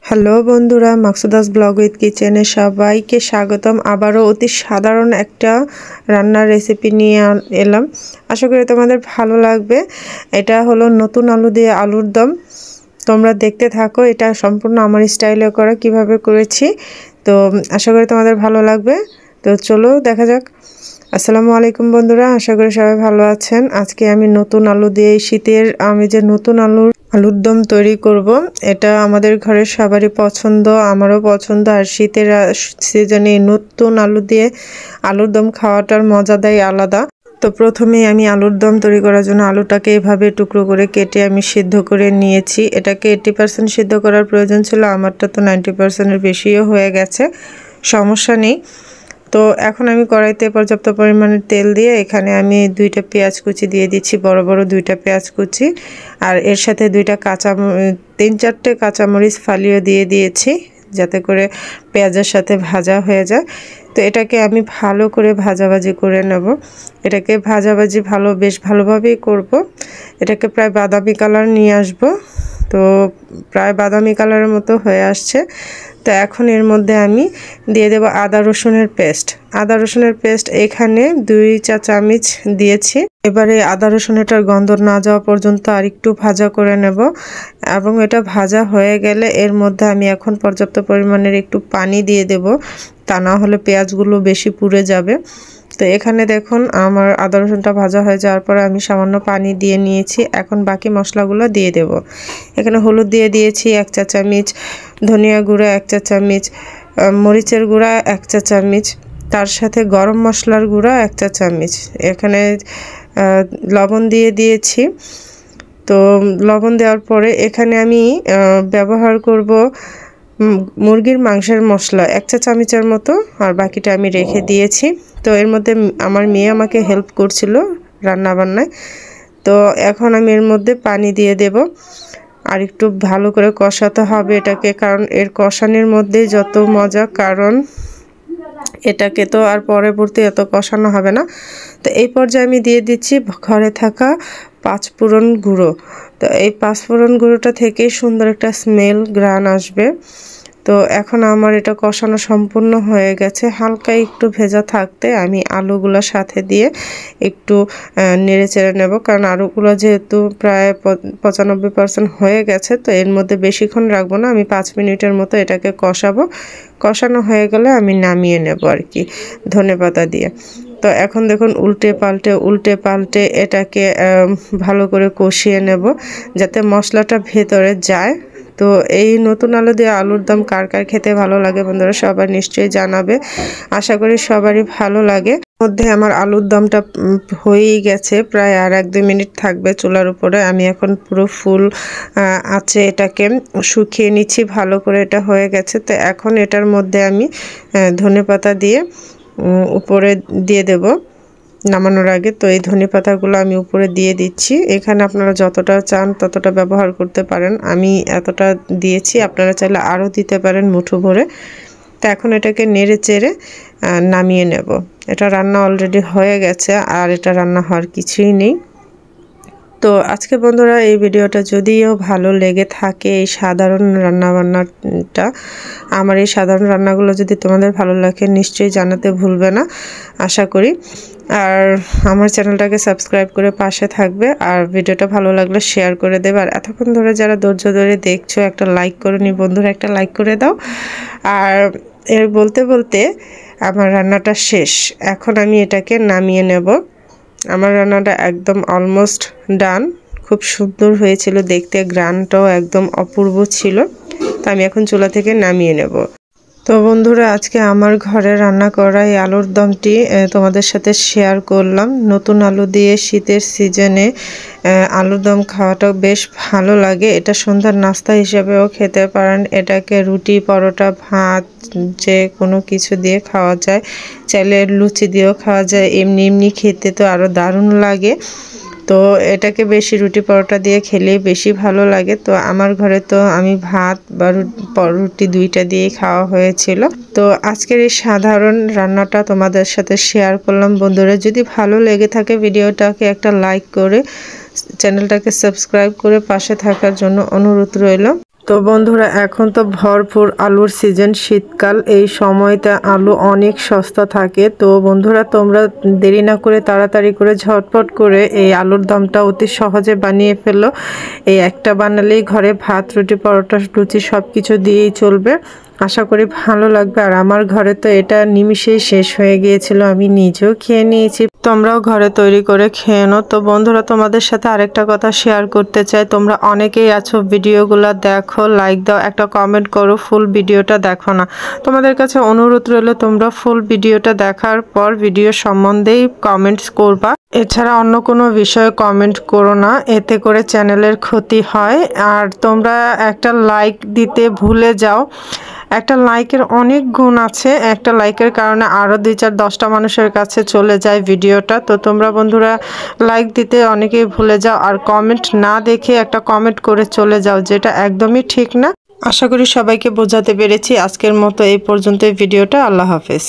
Hello বন্ধুরা, মাকসুদাস blog with কিচেনে সবাইকে স্বাগতম। আবারও অতি সাধারণ একটা রান্নার রেসিপি নিয়ে এলাম। আশা করি তোমাদের ভালো লাগবে। এটা হলো নতুন আলু দিয়ে আলুর দম। তোমরা দেখতে থাকো, এটা সম্পূর্ণ আমার স্টাইলে করা, কিভাবে করেছি। তো আশা করি তোমাদের ভালো লাগবে। তো চলো দেখা যাক। আসসালামু আলাইকুম বন্ধুরা, আশা করি সবাই ভালো আছেন। আজকে আমি নতুন আলু দিয়ে শীতের আমি যে নতুন আলুর দম তৈরি করব। এটা আমাদের ঘরের সবারই পছন্দ, আমারও পছন্দ। আর শীতের সিজনে নতুন আলু দিয়ে আলুর দম খাওয়াটার মজাটাই আলাদা। তো প্রথমেই আমি আলুর দম তৈরি করার জন্য আলুটাকে এভাবে টুকরো করে কেটে আমি সিদ্ধ করে নিয়েছি। এটাকে 80% সিদ্ধ করার প্রয়োজন ছিল, আমারটা তো 90%-এর বেশিও হয়ে গেছে, সমস্যা নেই। তো এখন আমি কড়াইতে পর্যাপ্ত পরিমাণে তেল দিয়ে এখানে আমি 2টা পেঁয়াজ কুচি দিয়ে দিচ্ছি, বড় বড় 2টা পেঁয়াজ কুচি। আর এর সাথে 3-4টে কাঁচামরিচ ফালিয়ে দিয়ে দিয়েছি, যাতে করে পেঁয়াজের সাথে ভাজা হয়ে যায়। তো এটাকে আমি ভালো করে ভাজাভাজি করে নেব। এটাকে ভাজাভাজি বেশ ভালোভাবেই করব। এটাকে প্রায় বাদামি কালার নিয়ে আসব। তো প্রায় বাদামি কালারের মতো হয়ে আসছে। তো এখন এর মধ্যে আমি দিয়ে দেব আদা রসুনের পেস্ট। এখানে 2 চা চামচ দিয়েছি। এবারে আদা রসুনটার গন্ধ না যাওয়া পর্যন্ত আর একটু ভাজা করে নেব। এবং এটা ভাজা হয়ে গেলে এর মধ্যে আমি এখন পর্যাপ্ত পরিমাণের একটু পানি দিয়ে দেব, তা না হলে পেঁয়াজগুলো বেশি পুড়ে যাবে। তো এখানে দেখুন আমার আদা রসুনটা ভাজা হয়ে যাওয়ার পরে আমি সামান্য পানি দিয়ে নিয়েছি। এখন বাকি মশলাগুলো দিয়ে দেব। এখানে হলুদ দিয়ে দিয়েছি 1 চা চামচ, ধনিয়া গুঁড়া 1 চা চামচ, মরিচের গুঁড়া 1 চা চামচ, তার সাথে গরম মশলার গুঁড়া 1 চা চামচ। এখানে লবণ দিয়ে দিয়েছি। তো লবণ দেওয়ার পরে এখানে আমি ব্যবহার করব মুরগির মাংসের মশলা 1 চা চামচের মতো, আর বাকিটা আমি রেখে দিয়েছি। তো এর মধ্যে আমার মেয়ে আমাকে হেল্প করছিল রান্না বান্নায়। তো এখন আমি এর মধ্যে পানি দিয়ে দেব, আর একটু ভালো করে কষাতে হবে এটাকে, কারণ এর কষানোর মধ্যেই যত মজা। কারণ এটাকে তো আর পরবর্তী এত কষানো হবে না। তো এই পর্যায়ে আমি দিয়ে দিচ্ছি ঘরে থাকা 5 ফোড়ন গুঁড়ো। তো এই 5 ফোড়ন গুঁড়োটা থেকে সুন্দর একটা স্মেল গ্রান আসবে। তো এখন আমার এটা কষানো সম্পূর্ণ হয়ে গেছে। হালকা একটু ভেজা থাকতে আমি আলুগুলোর সাথে দিয়ে একটু নেড়ে চেড়ে নেব, কারণ আলুগুলো যেহেতু প্রায় 95% হয়ে গেছে। তো এর মধ্যে বেশিক্ষণ রাখবো না, আমি 5 মিনিটের মতো এটাকে কষাবো। কষানো হয়ে গেলে আমি নামিয়ে নেব আর কি, ধনেপাতা দিয়ে। তো এখন দেখুন উল্টে পাল্টে এটাকে ভালো করে কষিয়ে নেব, যাতে মশলাটা ভেতরে যায়। তো এই নতুন আলু দিয়ে আলুর দম কার কার খেতে ভালো লাগে বন্ধুরা, সবার নিশ্চয়ই জানাবে। আশা করি সবারই ভালো লাগে। মধ্যে আমার আলুর দমটা হয়েই গেছে, প্রায় আর 1-2 মিনিট থাকবে চুলার উপরে। আমি এখন পুরো ফুল আছে এটাকে শুকিয়ে নিচ্ছি ভালো করে, এটা হয়ে গেছে। তো এখন এটার মধ্যে আমি ধনেপাতা দিয়ে উপরে দিয়ে দেব নামানোর আগে। তো এই ধনেপাতাগুলো আমি উপরে দিয়ে দিচ্ছি। এখানে আপনারা যতটা চান ততটা ব্যবহার করতে পারেন, আমি এতটা দিয়েছি, আপনারা চাইলে আরও দিতে পারেন মুঠো ভরে। তো এখন এটাকে নেড়ে চেড়ে নামিয়ে নেব। এটা রান্না অলরেডি হয়ে গেছে, আর এটা রান্না হওয়ার কিছুই নেই। তো আজকে বন্ধুরা এই ভিডিওটা যদিও ভালো লেগে থাকে, এই সাধারণ রান্নাবান্নাটা, আমার এই সাধারণ রান্নাগুলো যদি তোমাদের ভালো লাগে নিশ্চয়ই জানাতে ভুলবে না, আশা করি। আর আমার চ্যানেলটাকে সাবস্ক্রাইব করে পাশে থাকবে, আর ভিডিওটা ভালো লাগলে শেয়ার করে দেবে। আর এতক্ষণ ধরে যারা ধৈর্য ধরে দেখছো, একটা লাইক করে নি বন্ধুরা, একটা লাইক করে দাও। আর এর বলতে বলতে আমার রান্নাটা শেষ। এখন আমি এটাকে নামিয়ে নেব। আমার রান্নাটা একদম অলমোস্ট ডান। খুব সুন্দর হয়েছিল দেখতে, গ্রানটাও একদম অপূর্ব ছিল। তো আমি এখন চুলা থেকে নামিয়ে নেব। তো বন্ধুরা আজকে আমার ঘরে রান্না করা এই আলুর দমটি তোমাদের সাথে শেয়ার করলাম। নতুন আলু দিয়ে শীতের সিজনে আলুর দম খাওয়াটাও বেশ ভালো লাগে। এটা সন্ধ্যার নাস্তা হিসেবেও খেতে পারেন। এটাকে রুটি, পরোটা, ভাত যে কোনো কিছু দিয়ে খাওয়া যায়, চাইলে লুচি দিয়েও খাওয়া যায়। এমনি খেতে তো আরও দারুণ লাগে। তো এটাকে বেশি রুটি পরোটা দিয়ে খেলেই বেশি ভালো লাগে। তো আমার ঘরে তো আমি ভাত বা রুটি 2টা দিয়েই খাওয়া হয়েছিল। তো আজকের এই সাধারণ রান্নাটা তোমাদের সাথে শেয়ার করলাম বন্ধুরা। যদি ভালো লেগে থাকে ভিডিওটাকে একটা লাইক করে চ্যানেলটাকে সাবস্ক্রাইব করে পাশে থাকার জন্য অনুরোধ রইল। তো বন্ধুরা এখন তো ভরপুর আলুর সিজন, শীতকাল, এই সময়তে আলু অনেক সস্তা থাকে। তো বন্ধুরা তোমরা দেরি না করে তাড়াতাড়ি করে ঝটপট করে এই আলুর দমটা অতি সহজে বানিয়ে ফেলো। এই একটা বানালেই ঘরে ভাত, রুটি, পরোটা, লুচি সব কিছু দিয়েই চলবে। আশা করি ভালো লাগবে। আর আমার ঘরে তো এটা নিমিষেই শেষ হয়ে গিয়েছিল, আমি নিজেও খেয়ে নিয়েছি। তোমরাও ঘরে তৈরি করে খেয়ে নাও। তো বন্ধুরা তোমাদের সাথে আরেকটা কথা শেয়ার করতে চাই, তোমরা অনেকেই আছো ভিডিওগুলো দেখো, লাইক দাও, একটা কমেন্ট করো, ফুল ভিডিওটা দেখো না। তোমাদের কাছে অনুরোধ রইল তোমরা ফুল ভিডিওটা দেখার পর ভিডিও সম্বন্ধেই কমেন্টস করবা। এছাড়া অন্য কোনো বিষয়ে কমেন্ট করো না, এতে করে চ্যানেলের ক্ষতি হয়। আর তোমরা একটা লাইক দিতে ভুলে যাও। একটা লাইকের অনেক গুণ আছে, একটা লাইকের কারণে আরও 2-4-10টা মানুষের কাছে চলে যায় ভিডিওটা। তো তোমরা বন্ধুরা লাইক দিতে অনেকেই ভুলে যাও, আর কমেন্ট না দেখে একটা কমেন্ট করে চলে যাও, যেটা একদমই ঠিক না। আশা করি সবাইকে বোঝাতে পেরেছি। আজকের মতো এই পর্যন্তই ভিডিওটা। আল্লাহ হাফেজ।